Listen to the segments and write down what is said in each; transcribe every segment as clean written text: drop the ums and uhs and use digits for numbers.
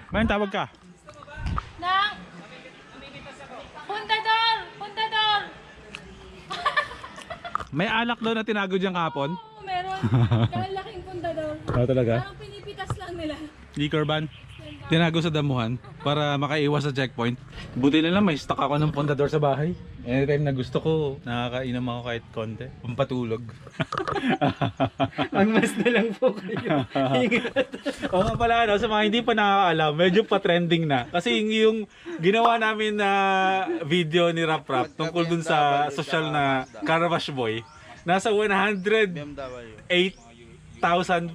Bakit tawag ka? Nang! Puntador! Puntador! May alak daw na tinago dyan kahapon. Oo, meron. Dahil laking puntador. Talaga? Parang pinipitas lang nila. Liquor ban. Tinago sa damuhan para makaiwas sa checkpoint. Buti na lang may stock ako ng pondador sa bahay. Anytime na gusto ko, nakakainom ako kahit konti. Pampatulog. Magmas na lang po kayo. Oo nga pala, no, sa mga hindi pa nakakaalam, medyo pa-trending na. Kasi yung ginawa namin na video ni Rap Rap tungkol dun sa social na Carabash Boy, nasa 108,000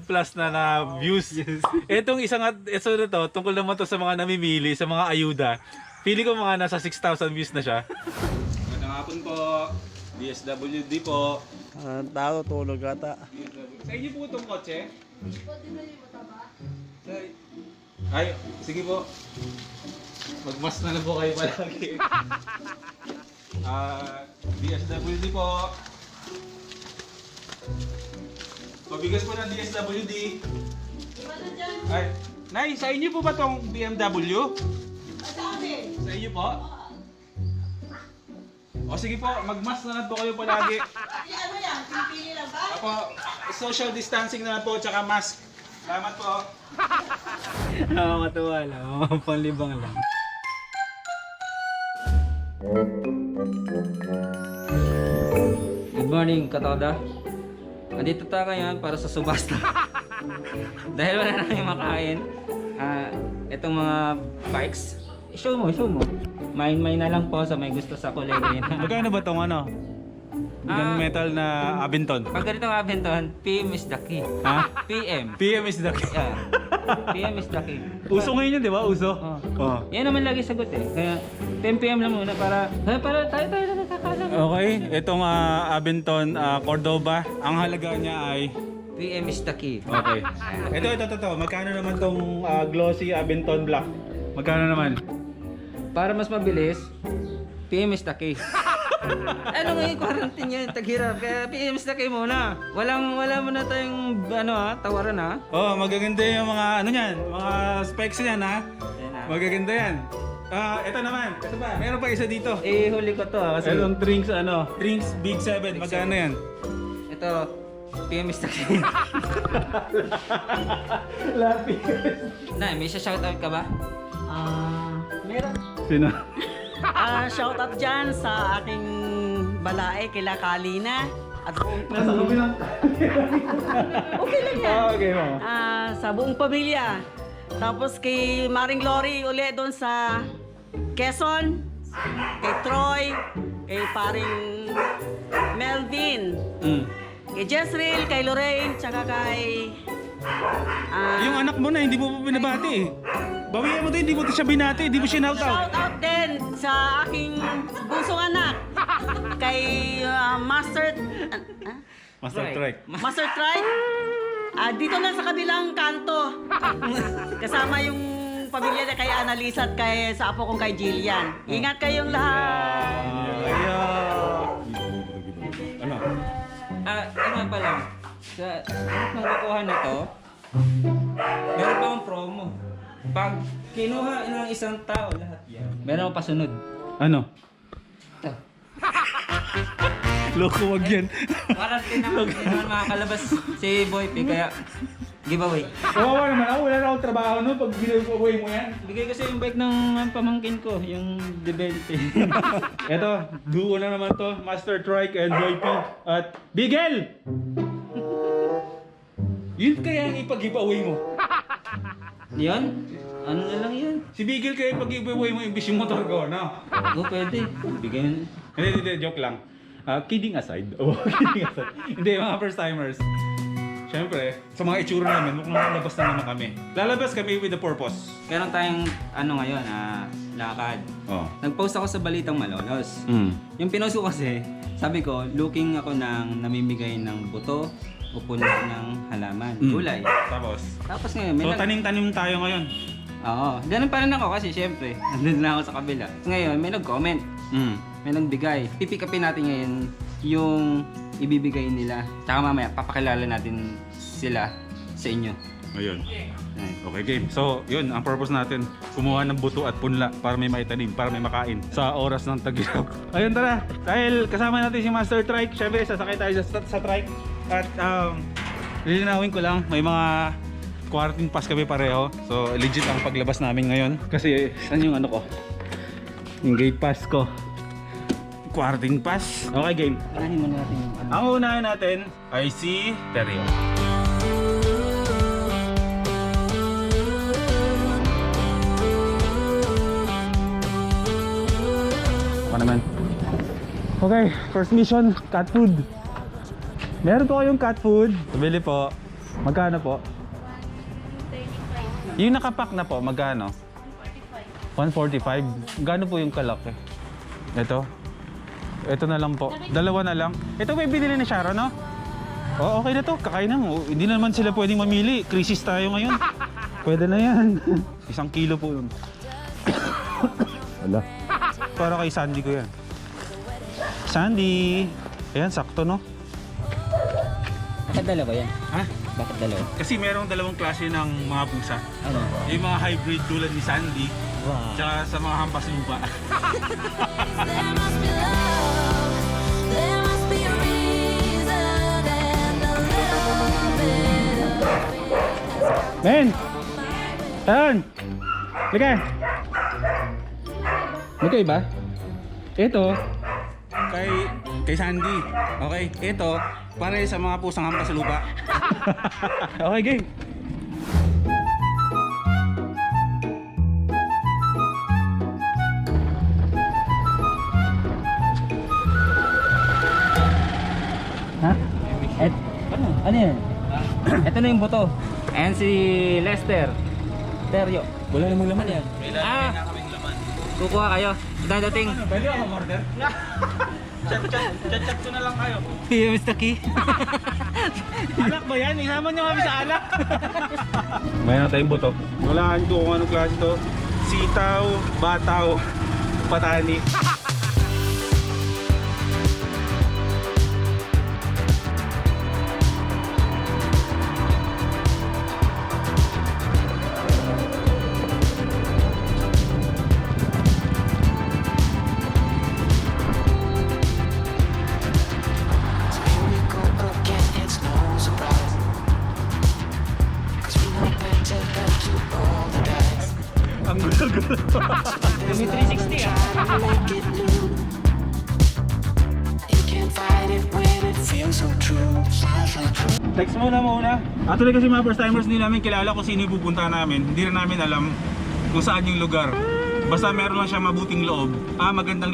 plus na views. Etong isang episode na to, tungkol naman to sa mga namimili, sa mga ayuda. Pili ko mga nasa 6,000 views na siya. Magandang hapon po. DSWD po. Tao, tulog ata. Sa inyo po itong kotse? Ay, sige po. Magmas na lang po kayo palagi. DSWD po. Pabigas po ng DSWD. Ay, Nay, sa inyo po ba tong BMW? Sa amin. Sa inyo po? O sige po, magmas na lang po kayo palagi. Ano yan? Pipili lang ba? Apo, social distancing na lang po, tsaka mask. Salamat po. Nakakatuwa lang. Panlibang lang. Good morning, Katoda. Andito tayo ngayon para sa subasta. Dahil wala na kayong makain, itong mga bikes, show mo. Main na lang po sa may gusto sa kulay green. Magkano ba tong ano? Yung metal na Abenton? Pag ganitong Abenton, PM is the key. Ha? PM. PM is the Yeah. PM is the key. Uso ngayon yun, di ba? Uso? Oh. Oh. Yan naman lagi sagot eh. Kaya 10 PM lang muna para tayo na nakakalam. Okay, itong Abenton Cordoba, ang halaga niya ay... PM is the key. Okay. Ito. Magkano naman tong glossy Abenton Black? Magkano naman? Para mas mabilis, PM is the key. Ano ngayon, quarantine yan, taghirap. Kaya PM is the key muna. Wala muna tayong tawaran ha. Oh, magaganda yung mga ano niyan, mga specs niyan ha. Ayan na. Magaganda yan. Ito naman. Ito ba? Meron pa isa dito. Huli ko to kasi Itong drinks Drinks Big 7. Magkano yan? ito, PM is the key. Lapi. May shoutout ka ba? Meron. Sino? Shout out dyan sa aking balae, kila Kalina. At buong Nasa kabilang. Okay lang yan. Okay mo. Sa buong pamilya. Tapos kay Maring Glory uli doon sa Quezon. Kay Troy. Kay paring Melvin. Kay Jezreel, kay Lorraine, tsaka kay... Yung anak mo na, hindi mo pa binabati eh. Bawian mo to, hindi mo to siya binati, hindi mo siya shout out. shout out din sa aking bunsong anak. Kay Master... Master Trek. Master Trike. Dito na sa kabilang kanto. Kasama yung pamilya na kay Annalisa at kay, sa apo kong kay Jillian. Ingat kayong lahat. Ano? Ano pa lang. Sa magkukuha nito, meron pa akong promo. Pag kinuha ng isang tao lahat yan, meron akong pasunod. Ano? Ito. Loko, wag yan. Quarantine naman, hindi naman makakalabas si Boy P, kaya giveaway. Kawawa naman ako, wala na akong trabaho no pag giveaway mo yan. Bigay kasi yung bike ng pamangkin ko, yung D20. Eto, duo na naman to, Master Trike and Boy P at Bigel! Yun kaya ang ipag-giveaway mo. Yan? Ano na lang yun? Si Bigel kaya ipag-giveaway mo yung yung motor ko, no? Oo, pwede. Bigyan. Hindi, joke lang. Kidding aside. Oh, kidding aside. Hindi, mga first timers. Siyempre, sa mga itsura namin, mukhang lalabas na naman kami. Lalabas kami with a purpose. Meron tayong ngayon, lakad. Oh. Nag-post ako sa Balitang Malolos. Yung pinost ko kasi, sabi ko, looking ako ng namimigay ng buto o puno ng halaman, gulay. Tapos ngayon, So, tanim-tanim tayo ngayon. Oo, ganun pa rin ako kasi syempre, nandun na ako sa kabila. Ngayon, may nag-comment, may nagbigay. Pipick upin natin ngayon yung ibibigay nila. Tsaka mamaya, papakilala natin sila sa inyo. Ayun. Okay, game. So, yun, ang purpose natin, kumuha ng buto at punla para may maitanim, para may makain sa oras ng tag-inap. Ayun, tara. Dahil kasama natin si Master Trike, syempre sasakay tayo sa trike. At lilinawin ko lang, may mga quarantine pass kami pareho. So, legit ang paglabas namin ngayon. Kasi, saan yung ano ko? Yung gate pass ko. Quarantine pass. Okay, game. Unahin muna natin yung ano. Ang unahin natin ay si Terrio. Ako naman. Okay, first mission, cat food. Meron po kayong cat food. Bili po. Magkano po? 35. Yung nakapack na po, magkano? 145. Gano po yung kalaki? Ito. Ito na lang po. Dalawa na lang. Ito may binili ni Sharon, no? Oh, okay na to. Kakain na. Oh, hindi na naman sila pwedeng mamili. Crisis tayo ngayon. Pwede na yan. 1 kilo po yun. Wala. Para kay Sandy ko yan. Sandy! Ayan, sakto, no? Bakit dalawa yan? Ha? Bakit dalawa? Kasi merong dalawang klase ng mga pusa. Ano? Yung mga hybrid tulad ni Sandy, Wow. tsaka sa mga hampas lupa. There must be love, there must be a reason, and the love is Men! Tahan! Lika! Magkaiba? Ito, kay Sandy. Okay, ito, para sa mga pusang hampas sa lupa. Okay, game. Ha? Ano yan? Ito na yung buto. Ayan si Lester. Teryo. Wala namang laman. Ano yan? Kukuha kayo. Dadating. Pwede ako order? Chat ko na lang kayo. Hey, Mr. Key. Alak ba yan? Isama nyo kami sa alak. Mayroon tayong buto. Wala ko kung anong klase to. Sitaw, bataw, patani. Here we go again, it's no surprise. 'Cause we know better than to roll the dice. Ang gulo-gulo. May 360 ah. Make it new. You can't fight it when it feels so true. Text muna. Actually kasi mga first timers hindi namin kilala kung sino yung pupunta namin. Hindi rin namin alam kung saan yung lugar. Basta meron lang siyang magandang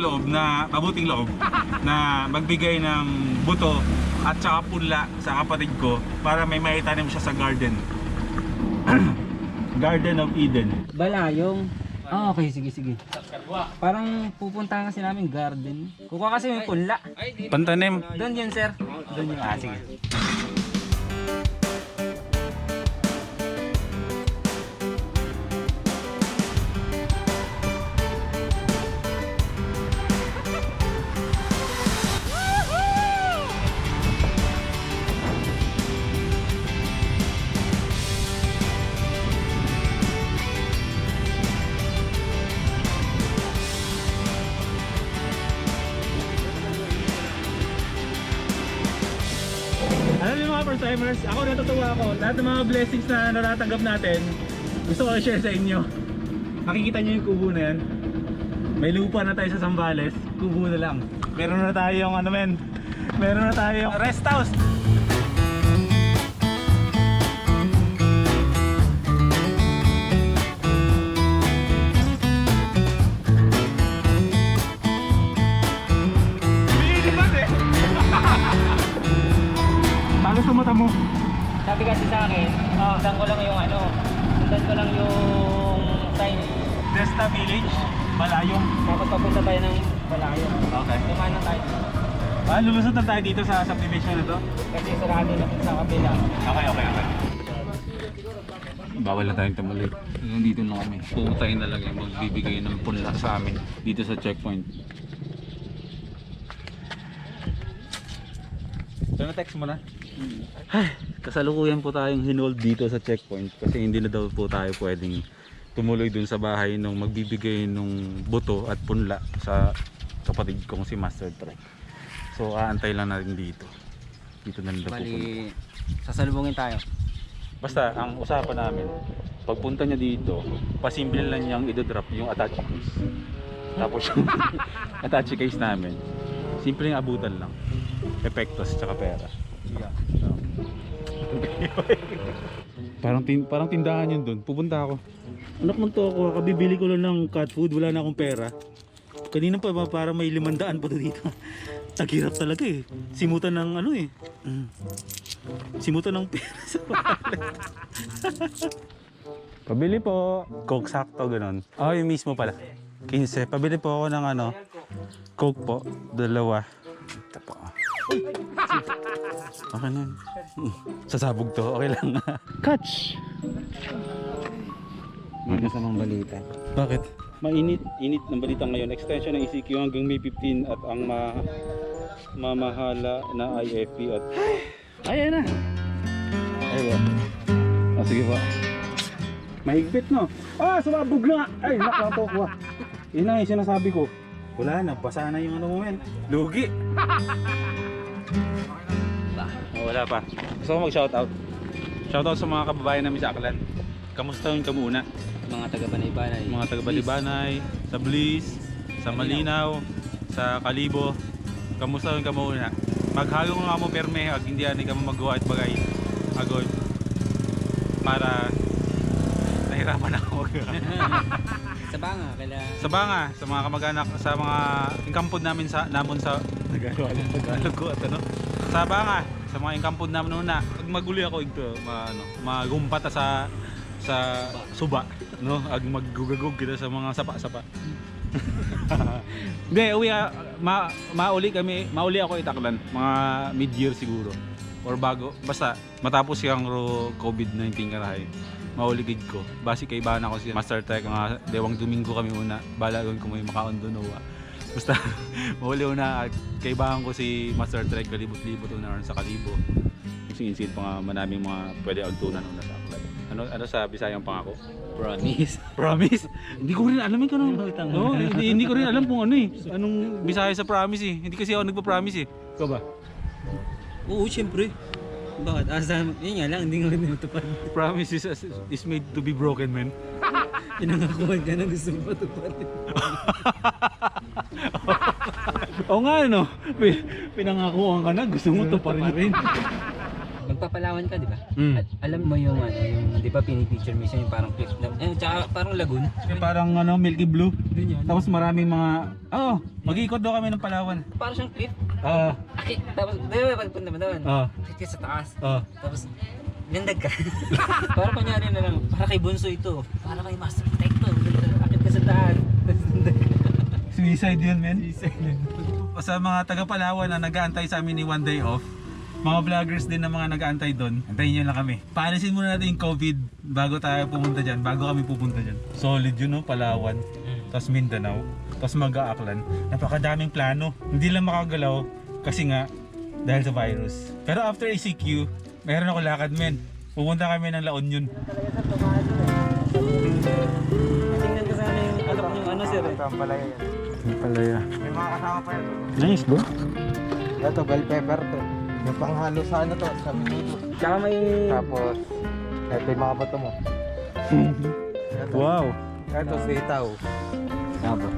loob na magbigay ng buto at saka punla sa kapatid ko para may maitanim siya sa garden. Garden of Eden. Balayong. Ah, okay. Sige. Parang pupunta kasi namin garden. Kukuha kasi may punla. Pantanim. Doon yun, sir. Doon yun. Ah, sige. Alam niyo mga first timers, ako natutuwa ako. Lahat ng mga blessings na natatanggap natin, gusto ko i-share sa inyo. Nakikita niyo yung kubo na yan. May lupa na tayo sa Zambales, kubo na lang. Meron na tayong meron na tayong rest house. Bago sa mata mo. Sabi kasi sa akin, sundan ko lang yung sign. Desta Village, Balayong. Tapos papunta tayo ng Balayong. Okay. Kumain na tayo. Lulusot na tayo dito sa subdivision na to. Kasi sarado na sa kabila. Okay. Bawal na tayong tumuloy. Nandito lang kami. Pumuntahin na lang yung magbibigay ng punla sa amin dito sa checkpoint. So na-text mo na? Ay, kasalukuyan po tayong hinold dito sa checkpoint kasi hindi na daw po tayo pwedeng tumuloy dun sa bahay nung magbibigay nung buto at punla sa kapatid kong si Master Trek. So aantay lang natin dito. Dito na nila pupunta. Bali, sasalubungin tayo. Basta ang usapan namin, pagpunta niya dito, pasimple lang niyang i-drop yung attache case. Tapos yung attache case namin, simpleng abutan lang. Epektos tsaka pera. Yeah. parang tindahan yun doon. Pupunta ako. Anak mo to ako, kabibili ko lang ng cat food, wala na akong pera. Kanina pa para may 500 pa dito. Naghirap talaga eh. Simutan ng ano eh. Simutan ng pera sa wallet. Pabili po. Coke sakto ganun. Oh, yung mismo pala. 15. Pabili po ako ng ano. Coke po. 2. Ito po. Okay na yun. Sasabog to. Okay lang. Catch! May kasamang balita. Bakit? Mainit ng balita ngayon. Extension ng ECQ hanggang May 15 at ang mamahala na IFP at ayan na. Ayun. Oh, sige po. Mahigpit no. Ah, sumabog na. Ay, nakato ko. Yun na yung sinasabi ko. Wala na, basa na yung ano mo men. Lugi. Oh, wala pa. Gusto ko mag-shoutout. Shoutout sa mga kababayan namin sa Aklan. Kamusta yun ka muna? Mga taga-Banay-Banay. Mga taga-Balibanay, sa Bliss, sa Malinaw, sa Kalibo. Kamusta yun ka muna? Maghalo nga mo perme, ag hindi ani ka mo magawa at bagay. Agoy. Para nahirapan ako. Sa Banga, kaila... Sa Banga, sa mga kamag-anak, sa mga ingkampod namin sa namon sa Tagalog ko at ano. Sa Banga, sa mga ingkampod namin una. Pag maguli ako ito, magumpat sa suba, no? Ag maggugagog kita sa mga sapa-sapa. Hindi, mauli ako itaklan, mga mid-year siguro. Or bago, basta matapos yung COVID-19 karahay. Mauligid ko. Basi kay ibahan ako si Master Trek, mga dewang Domingo kami una. Balagon ko may makaondonowa. Basta mauli una, kay ibahan ko si Master Trek, kalibot-libot una sa Kalibo. Singin-singin pa nga manaming mga pwede untunan una sa aklat. Ano sa Bisayang pangako? Promise. Promise? Hindi ko rin alam no, hindi ko rin alam kung ano eh. Anong Bisaya sa promise eh. Hindi kasi ako nagpa-promise eh. Ikaw ba? Oo, syempre. Bakit? Yun nga lang, hindi nga rin natupad. Promise is made to be broken, man. Pinangakuhan ka na gusto mo patuparin. Oo nga no. Pinangakuhan ka na, gusto mo to pa rin. Magpapalawan ka, di ba? Mm. At alam mo yung ano, yung di ba pinipicture mo siya yung parang cliff na, tsaka parang lagoon. Parang ano, milky blue. Ganyan. Tapos maraming mga, mag-iikot daw kami ng Palawan. Parang siyang cliff. Ah, Tapos, di ba pagpunta mo doon? Akit ka sa taas. Tapos, landag ka. Parang kunyari na lang, para kay Bunso ito. Para kay Master Trek to. Akit ka sa taas. Tapos landag ka. suicide yun, men. Sa mga taga Palawan na nag-aantay sa amin ni One Day Off, mga vloggers din na mga nag-aantay doon, antayin nyo lang kami. Paalisin muna natin yung COVID bago tayo pumunta dyan, bago kami pupunta dyan. Solid yun, no? Palawan, tapos Mindanao, tapos Mag-Aaklan. Napakadaming plano. Hindi lang makagalaw kasi nga dahil sa virus. Pero after ECQ, mayroon ako lakad, men. Pupunta kami ng La Union. Tingnan ko sana yung alok yung ano sir. Ito ang palaya yan. Palaya. May mga kasama pa yan. Nice, bro. Ito, bell pepper to. Yung panghalo sa ano to, sa minuto. Tsaka may... Tapos, ito yung mga bato mo. Ito. Wow. Ito, sitaw.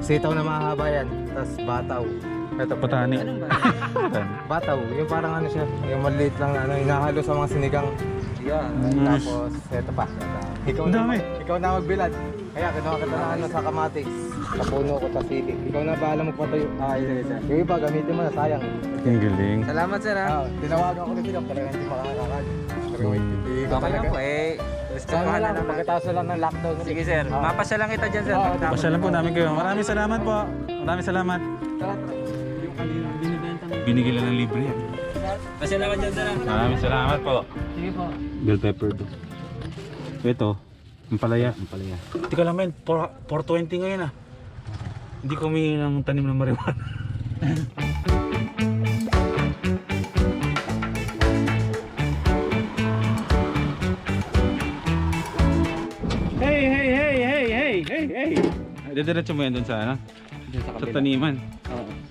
Sitaw na mahaba yan. Tapos bataw. Ito, Patani. Anong ba? bataw. Yung parang ano siya, yung maliit lang ano, hinahalo sa mga sinigang. Yan. Nice. Tapos, ito pa. Ikaw Ang dami. Ikaw na magbilad. Kaya kinuha kita na ano sa kamatis. Sa puno ko sa sili. Ikaw na bahala mo patayo. Yung iba, gamitin mo na, sayang. Ang galing. Salamat sir ha. Tinawagan ko ni Tigam, talaga hindi makakakad. Pero hindi ko Okay lang talaga. po eh. Sana lang, pagkatapos lang ng lockdown. Sige sir, mapasya lang kita dyan sir. Oo, Pagtapos. Pasyalan po namin kayo. Maraming salamat po. Maraming salamat. Yung kanina binibenta mo. Binigyan lang ng libre yan. Pasalamat dyan sir ha. Maraming salamat po. Sige po. Bell pepper to. Ito, ang palaya. Tika lang men, 420 ngayon ah. Hindi ko humingi ng tanim ng marijuana. Hey! Didiretso mo yan dun sa ano? Sa taniman.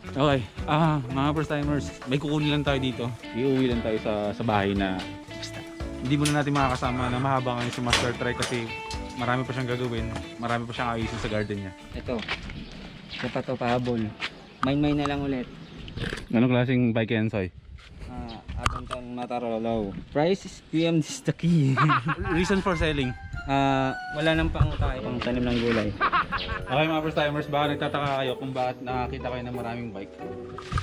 Okay. Mga first timers, may kukunin lang tayo dito. Iuwi lang tayo sa bahay na basta. Hindi muna natin makakasama na mahaba ngayon si Master Trek kasi marami pa siyang gagawin. Marami pa siyang ayusin sa garden niya. Ito. Ito pa to, pahabol. Main na lang ulit. Anong klaseng bike yan, Soy? Abenton Matarolo. Price is PM is the key. Reason for selling. Wala nang pangutay, pang tanim ng gulay. Okay mga first timers, baka nagtataka kayo kung bakit nakakita kayo ng maraming bike.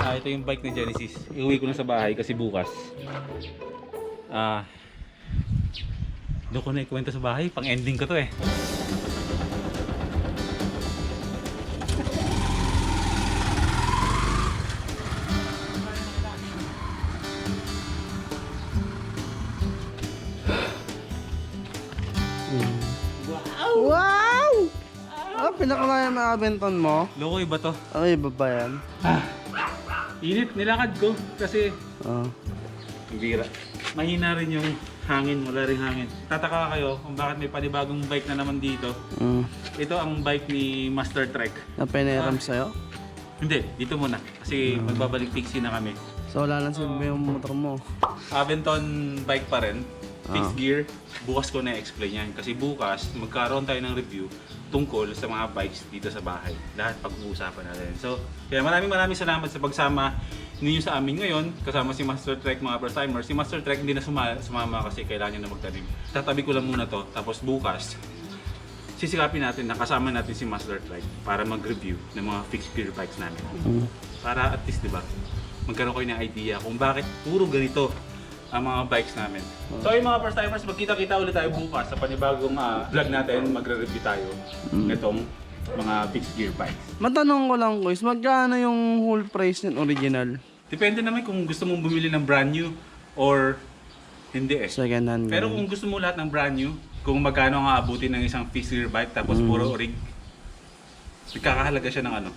Ito yung bike ni Genesis. Iuwi ko na sa bahay kasi bukas. Doon ko na ikwento sa bahay, pang ending ko to eh. Wow! Pinakamaya na Abenton mo? Loko iba to. Ay, iba ba yan? Init, nilakad ko kasi Oh. bira. Mahina rin yung hangin, wala rin hangin. Tataka kayo kung bakit may panibagong bike na naman dito. Ito ang bike ni Master Trek. Na pinahiram sa'yo? Hindi, dito muna. Kasi magbabalik pixie na kami. So wala lang silbi yung motor mo. Aventon bike pa rin. Fixed gear. Bukas ko na-explain yan. Kasi bukas, magkaroon tayo ng review tungkol sa mga bikes dito sa bahay. Lahat pag-uusapan natin. So, kaya maraming salamat sa pagsama ninyo sa amin ngayon. Kasama si Master Trek, mga first timers. Si Master Trek hindi na sumama kasi kailangan niya na magtanim. Tatabi ko lang muna to. Tapos bukas, sisikapin natin na kasama natin si Master Trek para mag-review ng mga fixed gear bikes namin. Para at least, di ba, magkaroon kayo ng idea kung bakit puro ganito ang mga bikes namin. So yung mga first timers, magkita-kita ulit tayo bukas sa panibagong vlog natin. Magre-review tayo nitong mga fixed gear bikes. Matanong ko lang, guys, magkano yung whole price ng original? Depende naman kung gusto mong bumili ng brand new or hindi eh. Second hand. Pero kung gusto mo lahat ng brand new, kung magkano ang aabutin ng isang fixed gear bike tapos puro orig, nagkakahalaga siya ng ano?